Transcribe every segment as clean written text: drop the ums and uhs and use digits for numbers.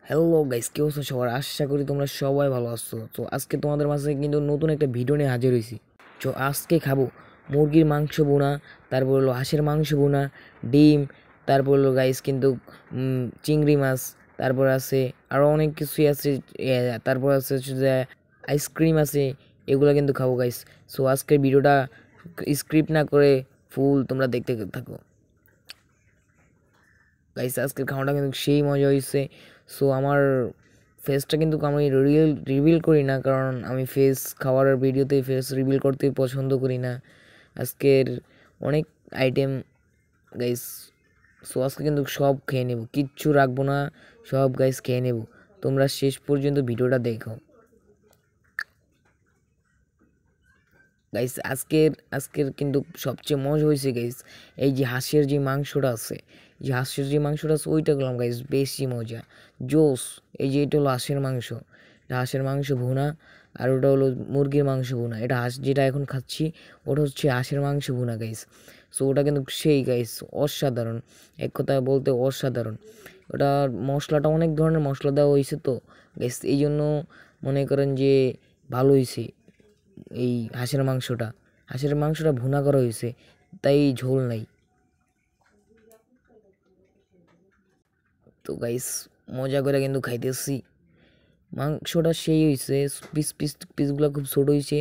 Hello guys, কি অবস্থা সবার? আশা করি তোমরা সবাই ভালো আছো। তো আজকে তোমাদের মাঝে কিন্তু নতুন একটা ভিডিও নিয়ে হাজির হয়েছি। তো আজকে খাবো মুরগির মাংস বোনা, তারপর হলো হাঁসের মাংস বোনা, ডিম, তারপর হলো গাইস কিন্তু চিংড়ি মাছ, তারপর আছে আরও অনেক কিছুই আছে। তারপর আছে হচ্ছে যে আইসক্রিম আছে, এগুলো কিন্তু খাবো গাইস। সো আজকের ভিডিওটা স্ক্রিপ্ট না করে ফুল তোমরা দেখতে থাকো গাইস। আজকের খাওয়াটা কিন্তু সেই মজা হয়েছে। সো আমার ফেসটা কিন্তু আমি রিভিল করি না, কারণ আমি ফেস খাওয়ার ভিডিওতে ফেস রিভিল করতে পছন্দ করি না। আজকের অনেক আইটেম গাইস। সো আজকে কিন্তু সব খেয়ে নেব, কিচ্ছু রাখবো না, সব গাইস খেয়ে নেব। তোমরা শেষ পর্যন্ত ভিডিওটা দেখো গাইস। আজকের কিন্তু সবচেয়ে মজা হয়েছে গাইস, এই যে হাঁসের যে মাংসটা আছে, ওইটা করলাম গাইস, বেশি মজা, জোস। এই যে এটা হলো হাঁসের মাংস, এটা হাঁসের মাংস ভুনা, আর ওটা হলো মুরগির মাংস ভুনা। এটা হাঁস যেটা এখন খাচ্ছি ওটা হচ্ছে হাঁসের মাংস ভুনা গাইস। সো ওটা কিন্তু সেই গাইস অসাধারণ, এক কথায় বলতে অসাধারণ। ওটা মশলাটা অনেক ধরনের মশলা দেওয়া হয়েছে তো গাইস, এই জন্য মনে করেন যে ভালো হয়েছে। এই হাঁসের মাংসটা ভুনা করা হয়েছে, তাই ঝোল নাই। তো গাইস মজা করে কিন্তু খাইতেছি, মাংসটা সেই হয়েছে, পিসগুলো খুব ছোট হয়েছে,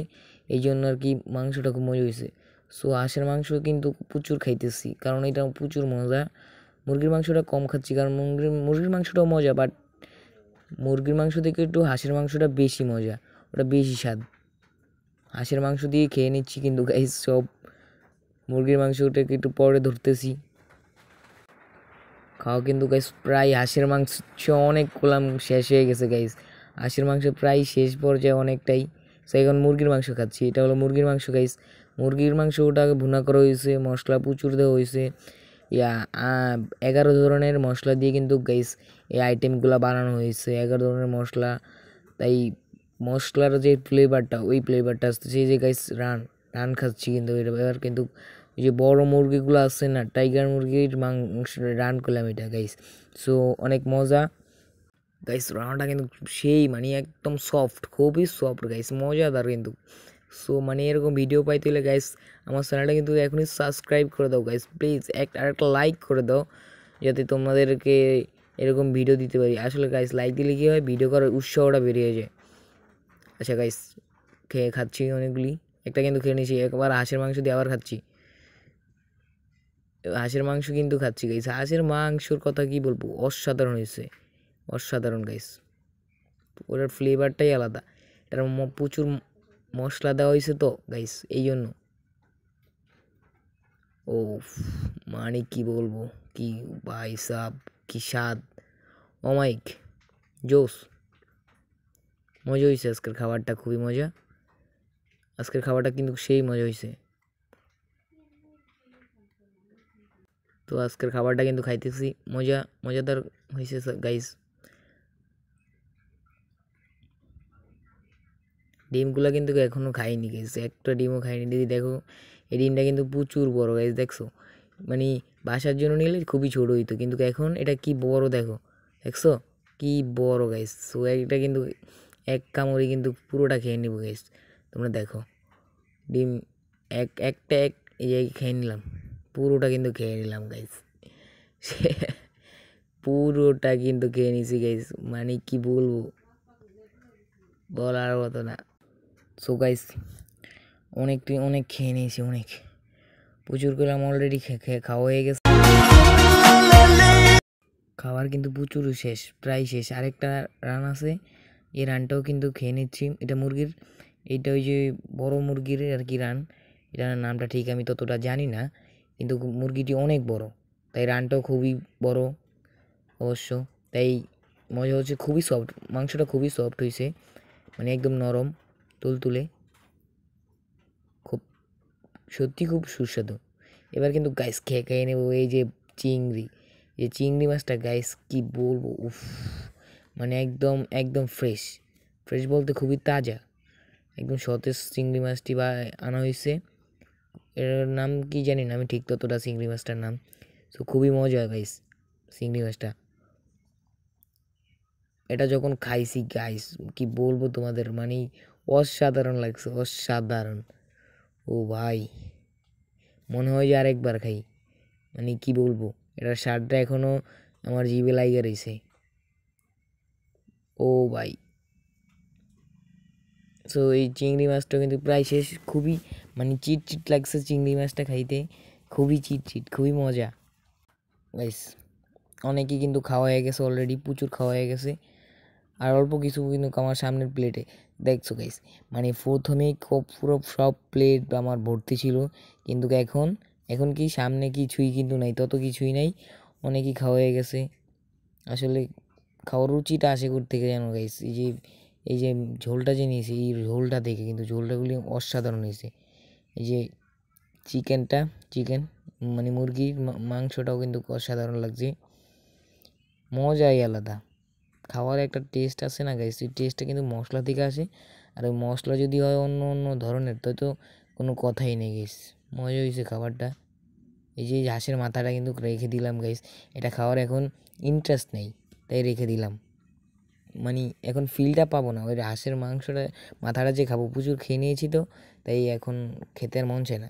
এই জন্য আর কি মাংসটা খুব মজা হয়েছে। সো হাঁসের মাংস কিন্তু প্রচুর খাইতেছি, কারণ এটা প্রচুর মজা। মুরগির মাংসটা কম খাচ্ছি, কারণ মুরগির মাংসটাও মজা, বাট মুরগির মাংস থেকে একটু হাঁসের মাংসটা বেশি মজা, ওটা বেশি স্বাদ। হাঁসের মাংস দিয়ে খেয়ে নিচ্ছি কিন্তু গাইস সব, মুরগির মাংসটাকে একটু পরে ধরতেছি। খাওয়া কিন্তু গাইস প্রায় হাঁসের মাংস অনেক কোলাম শেষ হয়ে গেছে গাইস, হাঁসের মাংস প্রায় শেষ পর্যায়ে অনেকটাই। সো এখন মুরগির মাংস খাচ্ছি, এটা হলো মুরগির মাংস গাইস। মুরগির মাংস ওটাকে ভুনা করা হয়েছে, মশলা প্রচুর দেওয়া হয়েছে, ইয়া 11 ধরনের মশলা দিয়ে কিন্তু গাইস এই আইটেমগুলো বানানো হয়েছে, 11 ধরনের মশলা। তাই মশলার যে ফ্লেভারটা, ওই ফ্লেভারটা আসতেছে। এই যে গাইস রান রান খাচ্ছি কিন্তু এবার কিন্তু ওই যে বড় মুরগিগুলো আছে না, টাইগার মুরগির মাংস রান করলাম এটা গাইস। সো অনেক মজা গাইস, রান্নাটা কিন্তু সেই মানে একদম সফট, খুবই সফট গাইস, মজাদার কিন্তু। সো মানে এরকম ভিডিও পাইতে হলে গাইস আমার চ্যানেলটা কিন্তু এখনই সাবস্ক্রাইব করে দাও গাইস, প্লিজ আরেকটা লাইক করে দাও, যাতে তোমাদেরকে এরকম ভিডিও দিতে পারি। আসলে গাইস লাইক দিলে কী হয়, ভিডিও করার উৎসাহটা বেরিয়ে যায়। আচ্ছা গাইস, খেয়ে খাচ্ছি অনেকগুলি, একটা কিন্তু খেয়ে নিয়েছি, একবার হাঁসের মাংস দিয়ে আবার খাচ্ছি। হাঁসের মাংস কিন্তু খাচ্ছি গাইস, হাঁসের মাংসর কথা কি বলবো, অসাধারণ হয়েছে, অসাধারণ গাইস। ওটার ফ্লেভারটাই আলাদা, এটার প্রচুর মশলা দেওয়া হয়েছে তো গাইস, এই জন্য। ও মানে কি বলবো, কি ভাই সাব, কি স্বাদ, অমাইক, জোস, মজা হয়েছে আজকের খাবারটা, খুবই মজা। আজকের খাবারটা কিন্তু সেই মজা হয়েছে। তো আজকের খাবারটা কিন্তু খাইতেছি, মজাদার হয়েছে গাইস। ডিমগুলো কিন্তু এখনও খাইনি গাইস, একটা ডিমও খাইনি। দিদি দেখো, এই ডিমটা কিন্তু প্রচুর বড় গাইস, দেখছো? মানে বাসার জন্য নিলে খুবই ছোট হইতো, কিন্তু এখন এটা কি বড় দেখো, দেখছো কি বড় গাইস। সো এটা কিন্তু এক কামড়ে কিন্তু পুরোটা খেয়ে নিব গাইস, তোমরা দেখো। ডিম এক এই খেয়ে নিলাম, পুরোটা কিন্তু খেয়ে নিলাম গাইস। পুরোটা কিন্তু খেয়ে নিছি গাইস, মানে কি বলবো, বলার মতো না। সো গাইস অনেক খেয়ে নিয়েছি, অনেক প্রচুর করে আমার অলরেডি খাওয়া হয়ে গেছে। খাবার কিন্তু প্রচুর শেষ, প্রায় শেষ, আরেকটা রান আছে, এই রানটাও কিন্তু খেয়ে নিচ্ছি। এটা মুরগির, এইটা ওই যে বড় মুরগির আর কি রান, এটার নামটা ঠিক আমি ততটা জানি না, কিন্তু মুরগিটি অনেক বড়, তাই রানটাও খুবই বড় অবশ্য। তাই মজা হচ্ছে, খুবই সফট মাংসটা, খুবই সফট হয়েছে, মানে একদম নরম তুলতুলে, খুব সত্যি খুব সুস্বাদু। এবার কিন্তু গাইস খেয়ে নেবো এই যে চিংড়ি, এই চিংড়ি মাছটা গাইস কি বলবো, উফ, মানে একদম একদম ফ্রেশ, ফ্রেশ বলতে খুবই তাজা, একদম সতেজ চিংড়ি মাছটি বা আনা হয়েছে। এর নাম কি জানি না আমি ঠিক ততটা, চিংড়ি মাছটার নাম। তো খুবই মজা গাইস চিংড়ি মাছটা। এটা যখন খাইছি গাইস কি বলবো তোমাদের, মানে অসাধারণ লাগছে, অসাধারণ। ও ভাই, মনে হয় যে আরেকবার খাই, মানে কি বলবো, এটার স্বাদটা এখনও আমার জিভে লাইগা রয়েছে। ও ভাই, সো এই চিংড়ি মাছটা কিন্তু প্রায় শেষ, খুবই মানে চিট চিট লাগছে চিংড়ি মাছটা খাইতে, খুবই চিট চিট, খুবই মজা গাইস। অনেকেই কিন্তু খাওয়া হয়ে গেছে অলরেডি, প্রচুর খাওয়া হয়ে গেছে, আর অল্প কিছু কিন্তু আমার সামনের প্লেটে দেখছো গাইস, মানে প্রথমেই পুরো সব প্লেট আমার ভর্তি ছিল, কিন্তু এখন এখন কি সামনে কিছুই কিন্তু নাই, তত কিছুই নাই, অনেকই খাওয়া হয়ে গেছে। আসলে খাওয়ার রুচিটা আসে থেকে জানো গাইস, এই যে ঝোলটা যে নিয়েছি, এই ঝোলটা দেখে কিন্তু ঝোলটাগুলি অসাধারণ হয়েছে। এই যে চিকেনটা, চিকেন মানে মুরগির মাংসটাও কিন্তু অসাধারণ লাগছে, মজাই আলাদা। খাওয়ার একটা টেস্ট আছে না গাইস, এই টেস্টটা কিন্তু মশলা থেকে আসে, আর ওই মশলা যদি হয় অন্য অন্য ধরনের তো কোনো কথাই নেই গাইস, মজা হয়েছে খাবারটা। এই যে হাঁসের মাথাটা কিন্তু রেখে দিলাম গাইস, এটা খাওয়ার এখন ইন্টারেস্ট নেই, তাই রেখে দিলাম, মানে এখন ফিলটা পাবো না, ওই হাঁসের মাংসটা মাথাটা যে খাবো, প্রচুর খেয়ে নিয়েছি তো, তাই এখন খেতে আর মন চায় না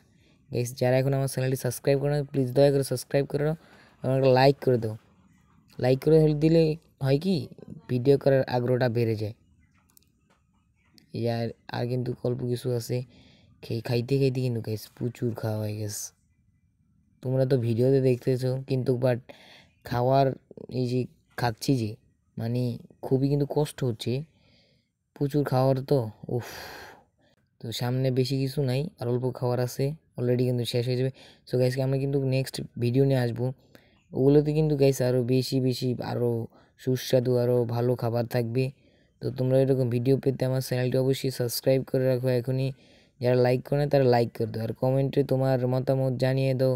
গাইস। যারা এখন আমার চ্যানেলটি সাবস্ক্রাইব করে না, প্লিজ দয়া করে সাবস্ক্রাইব করে দাও এবং একটা লাইক করে দাও। লাইক করে দিলে হয় কি, ভিডিও করার আগ্রহটা বেড়ে যায়। এই আর আর কিন্তু অল্প কিছু আছে, খাইতে খাইতে কিন্তু গাইস প্রচুর খাওয়া হয়ে গেছে। তোমরা তো ভিডিওতে দেখতেছো, কিন্তু বাট খাওয়ার এই যে খাচ্ছি যে, মানে খুবই কিন্তু কষ্ট হচ্ছে, প্রচুর খাওয়ার তো, উফ। তো সামনে বেশি কিছু নাই, আর অল্প খাওয়ার আছে, অলরেডি কিন্তু শেষ হয়ে যাবে। সো গাইসকে আমরা কিন্তু নেক্সট ভিডিও নিয়ে আসবো, ওগুলোতে কিন্তু গাইস আরও বেশি বেশি আরও সুস্বাদু আরও ভালো খাবার থাকবে। তো তোমরা এরকম ভিডিও পেতে আমার চ্যানেলটি অবশ্যই সাবস্ক্রাইব করে রাখো এখনই, যারা লাইক করে না তারা লাইক করে দাও, আর কমেন্টে তোমার মতামত জানিয়ে দাও।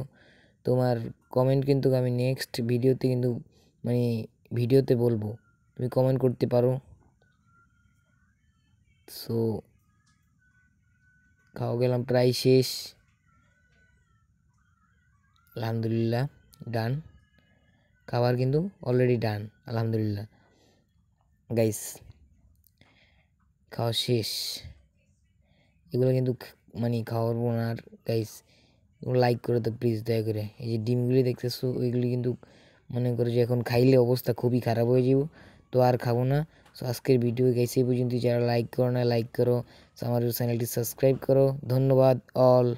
তোমার কমেন্ট কিন্তু আমি নেক্সট ভিডিওতে কিন্তু মানে ভিডিওতে বলবো, তুমি কমেন্ট করতে পারো। সো খাওয়া গেলাম প্রায় শেষ, আলহামদুলিল্লাহ ডান, খাবার কিন্তু অলরেডি ডান আলহামদুলিল্লাহ গাইস, খাওয়া শেষ। এগুলো কিন্তু মানে খাওয়ার আর গাইস, লাইক করে তো প্লিজ দয়া করে। এই যে ডিমগুলি দেখতেছো, ওইগুলি কিন্তু মনে করো যে এখন খাইলে অবস্থা খুবই খারাপ হয়ে যাব, তো আর খাবো না। সো আজকের ভিডিও গাইস এই পর্যন্ত, যারা লাইক করো না লাইক করো, আমার চ্যানেলটি সাবস্ক্রাইব করো, ধন্যবাদ অল।